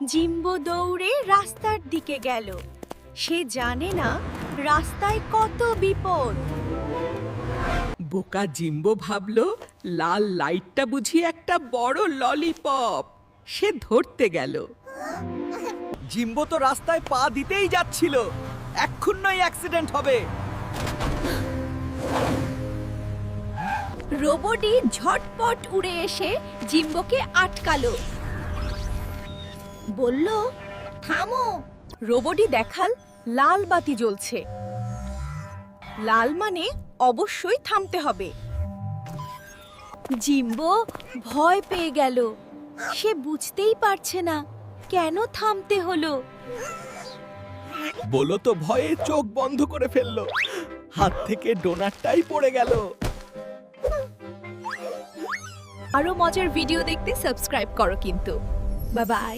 Jimbo দৌড়ে রাস্তার দিকে গেল। সে জানে না রাস্তায় কত বিপদ। বোকা জিম্বো ভাবলো লাল লাইটটা বুঝি একটা বড় ললিপপ। সে ধরতে গেল। জিম্বো তো রাস্তায় পা দিতেই যাচ্ছিল, এক্ষুন্নই অ্যাক্সিডেন্ট হবে। রোবটই ঝটপট উড়ে এসে জিম্বোকে আটকালো। বলল, থামো। রোবটই দেখাল লাল বাতি জ্বলছে। লাল মানে অবশ্যই থামতে হবে। জিম্বো ভয় পেয়ে গেল। সে বুঝতেই পারছে না কেন থামতে হলো। বলো তো ভয়ে চোখ বন্ধ করে ফেললো, হাত থেকে ডোনাটটাই পড়ে গেল। আরো মজার ভিডিও দেখতে সাবস্ক্রাইব করো কিন্তু। Bye bye.